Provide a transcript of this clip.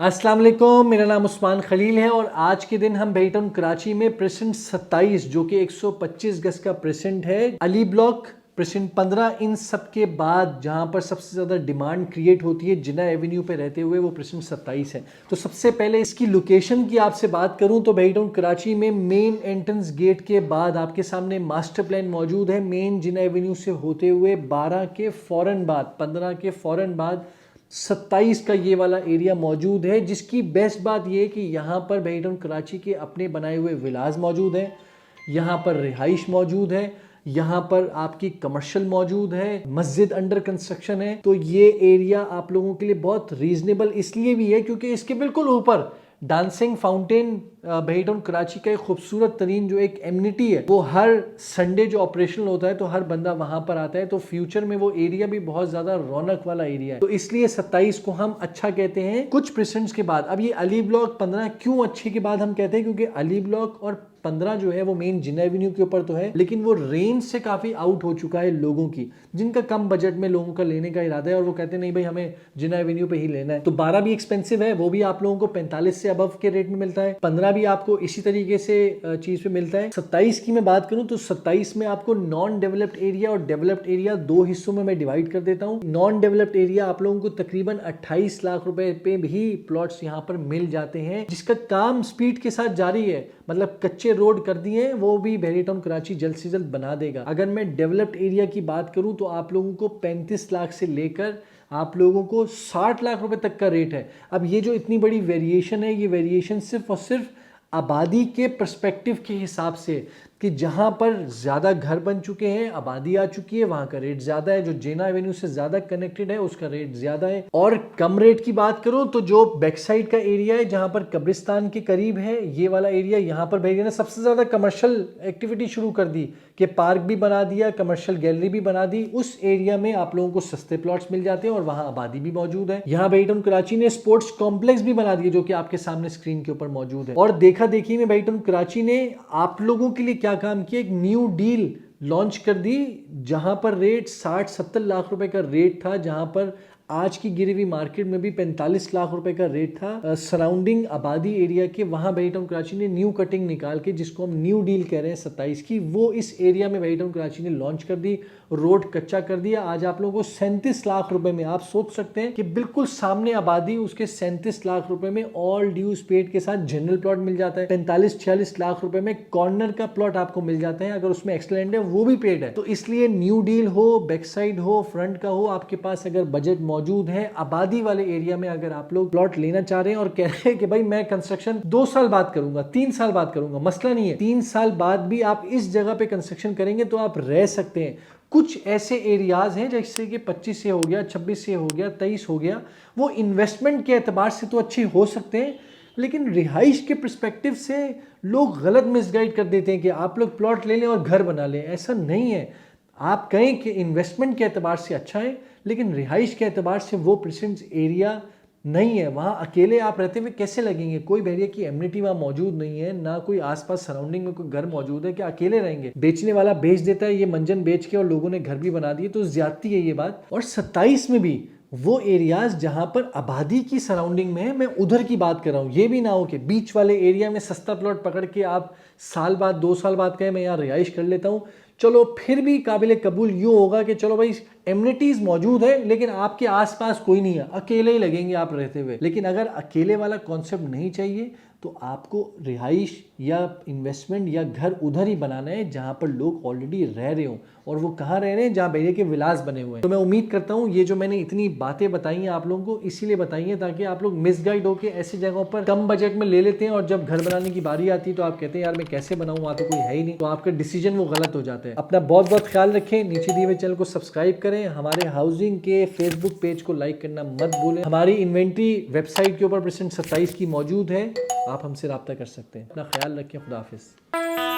अस्सलाम वालेकुम, मेरा नाम उस्मान खलील है और आज के दिन हम बैठे कराची में प्रेसेंट 27 जो कि 125 गज का प्रेसेंट है, अली ब्लॉक प्रेसेंट 15, इन सब के बाद जहां पर सबसे ज़्यादा डिमांड क्रिएट होती है जिना एवेन्यू पे रहते हुए, वो प्रेसेंट 27 है। तो सबसे पहले इसकी लोकेशन की आपसे बात करूं तो बैठे कराची में मेन एंट्रेंस गेट के बाद आपके सामने मास्टर प्लान मौजूद है। मेन जिना एवेन्यू से होते हुए 12 के फ़ौरन बाद, 15 के फ़ौरन बाद 27 का ये वाला एरिया मौजूद है, जिसकी बेस्ट बात ये है कि यहाँ पर बैठे कराची के अपने बनाए हुए विलाज मौजूद हैं, यहाँ पर रिहाइश मौजूद है, यहाँ पर आपकी कमर्शियल मौजूद है, मस्जिद अंडर कंस्ट्रक्शन है। तो ये एरिया आप लोगों के लिए बहुत रीजनेबल इसलिए भी है क्योंकि इसके बिल्कुल ऊपर डांसिंग फाउंटेन बैठे कराची का एक खूबसूरत तरीन जो एक एमिनिटी है, वो हर संडे जो ऑपरेशनल होता है तो हर बंदा वहां पर आता है। तो फ्यूचर में वो एरिया भी बहुत ज्यादा रौनक वाला एरिया है, तो इसलिए 27 को हम अच्छा कहते हैं कुछ परसेंट्स के बाद। अब ये अली ब्लॉक 15 क्यों अच्छे के बाद हम कहते हैं, क्योंकि अली ब्लॉक और 15 जो है वो मेन जिना एवेन्यू के ऊपर तो है, लेकिन वो रेंज से काफी आउट हो चुका है लोगों की, जिनका कम बजट में लोगों का लेने का इरादा है और वो कहते हैं नहीं भाई हमें जिना एवेन्यू पे ही लेना है। तो 12 भी एक्सपेंसिव है, वो भी आप लोगों को 45 से अबव के रेट में मिलता है। 15 भी आपको इसी तरीके से चीज पे मिलता है। 27 की मैं बात करूं तो 27 में आपको नॉन डेवलप्ड एरिया और डेवलप्ड एरिया दो हिस्सों में मैं डिवाइड कर देता हूं। नॉन डेवलप्ड एरिया आप लोगों को तकरीबन 28 लाख रुपए पे भी प्लॉट्स यहां पर मिल जाते हैं, जिसका काम स्पीड के साथ जारी है। मतलब कच्चे रोड कर दिए, वो भी बहरी टाउन कराची जल्द से जल्द बना देगा। अगर मैं डेवलप्ड एरिया की बात करूं तो आप लोगों को 35 लाख से लेकर आप लोगों को 60 लाख रुपए तक का रेट है। अब ये जो इतनी बड़ी वेरिएशन है, ये वेरिएशन सिर्फ और सिर्फ आबादी के पर्सपेक्टिव के हिसाब से, कि जहां पर ज़्यादा घर बन चुके हैं, आबादी आ चुकी है, वहां का रेट ज़्यादा है। जो जिना एवेन्यू से ज़्यादा कनेक्टेड है उसका रेट ज़्यादा है। और कम रेट की बात करूं तो जो बैक साइड का एरिया है जहां पर कब्रिस्तान के करीब है, ये वाला एरिया, यहाँ पर भैया ने सबसे ज़्यादा कमर्शियल एक्टिविटी शुरू कर दी कि पार्क भी बना दिया, कमर्शियल गैलरी भी बना दी। उस एरिया में आप लोगों को सस्ते प्लॉट्स मिल जाते हैं और वहां आबादी भी मौजूद है। यहाँ बैठे कराची ने स्पोर्ट्स कॉम्प्लेक्स भी बना दिया जो कि आपके सामने स्क्रीन के ऊपर मौजूद है। और देखा देखी में बैठे कराची ने आप लोगों के लिए क्या काम किया, एक न्यू डील लॉन्च कर दी जहां पर रेट 60-70 लाख रुपए का रेट था, जहां पर आज की गिरी हुई मार्केट में भी 45 लाख रुपए का रेट था। सराउंडिंग आबादी एरिया के वहां बैठे कराची ने न्यू कटिंग निकाल के, जिसको हम न्यू डील कह रहे हैं 27 की, वो इस एरिया में बैठे कराची ने लॉन्च कर दी। रोड कच्चा कर दिया। आज आप लोगों को 37 लाख रुपए में, आप सोच सकते हैं कि बिल्कुल सामने आबादी, उसके 37 लाख रुपए में ऑल ड्यूज पेड के साथ जनरल प्लॉट मिल जाता है। 45-46 लाख रुपए में कॉर्नर का प्लॉट आपको मिल जाता है, अगर उसमें एक्सलेंड है वो भी पेड है। तो इसलिए न्यू डील हो, बैक साइड हो, फ्रंट का हो, आपके पास अगर बजट मौजूद है, आबादी वाले एरिया में अगर आप लोग प्लॉट लेना चाह रहे हैं और कह रहे हैं कि भाई मैं कंस्ट्रक्शन 2 साल बाद करूंगा, 3 साल बाद करूंगा, मसला नहीं है, 3 साल बाद भी आप इस जगह पे कंस्ट्रक्शन करेंगे तो आप रह सकते हैं। कुछ ऐसे एरियाज हैं जैसे कि 25 से हो गया, 26 से हो गया, 23 हो गया, वो इन्वेस्टमेंट के एतबार से तो अच्छे हो सकते हैं, लेकिन रिहाइश के पर्सपेक्टिव से लोग गलत मिसगाइड कर देते हैं कि आप लोग प्लॉट ले लें और घर बना लें। ऐसा नहीं है। आप कहें कि इन्वेस्टमेंट के एतबार से अच्छा है, लेकिन रिहाइश के एतबार से वो प्रेजेंट एरिया नहीं है। वहाँ अकेले आप रहते हुए कैसे लगेंगे? कोई बहरिया की एमिनिटी वहाँ मौजूद नहीं है, ना कोई आसपास सराउंडिंग में कोई घर मौजूद है कि अकेले रहेंगे। बेचने वाला बेच देता है ये मंजन बेच के और लोगों ने घर भी बना दिए, तो ज्यादती है ये बात। और 27 में भी वो एरियाज जहां पर आबादी की सराउंडिंग में है, मैं उधर की बात कर रहा हूँ। ये भी ना हो कि बीच वाले एरिया में सस्ता प्लॉट पकड़ के आप साल बाद, 2 साल बाद कहें मैं यहाँ रिहाइश कर लेता हूँ, चलो फिर भी काबिल कबूल यूँ होगा कि चलो भाई एमिनिटीज मौजूद है लेकिन आपके आसपास कोई नहीं है, अकेले ही लगेंगे आप रहते हुए। लेकिन अगर अकेले वाला कॉन्सेप्ट नहीं चाहिए तो आपको रिहाइश या इन्वेस्टमेंट या घर उधर ही बनाना है जहां पर लोग ऑलरेडी रह रहे हो। और वो कहाँ रह रहे हैं? जहां बैरिया के विलास बने हुए हैं। तो मैं उम्मीद करता हूँ ये जो मैंने इतनी बातें बताई हैं आप लोगों को इसीलिए बताई हैं ताकि आप लोग मिसगाइड होकर ऐसी जगहों पर कम बजट में ले लेते हैं और जब घर बनाने की बारी आती है तो आप कहते हैं यार मैं कैसे बनाऊँ, वहाँ तो कोई है ही नहीं, तो आपका डिसीजन वो गलत हो जाता है। अपना बहुत बहुत ख्याल रखें। नीचे दिए हुए चैनल को सब्सक्राइब करें। हमारे हाउसिंग के फेसबुक पेज को लाइक करना मत भूलें। हमारी इन्वेंट्री वेबसाइट के ऊपर परसेंट 27 की मौजूद है, आप हमसे रब्ता कर सकते हैं। अपना ख्याल रखें। खुदा हाफिज़।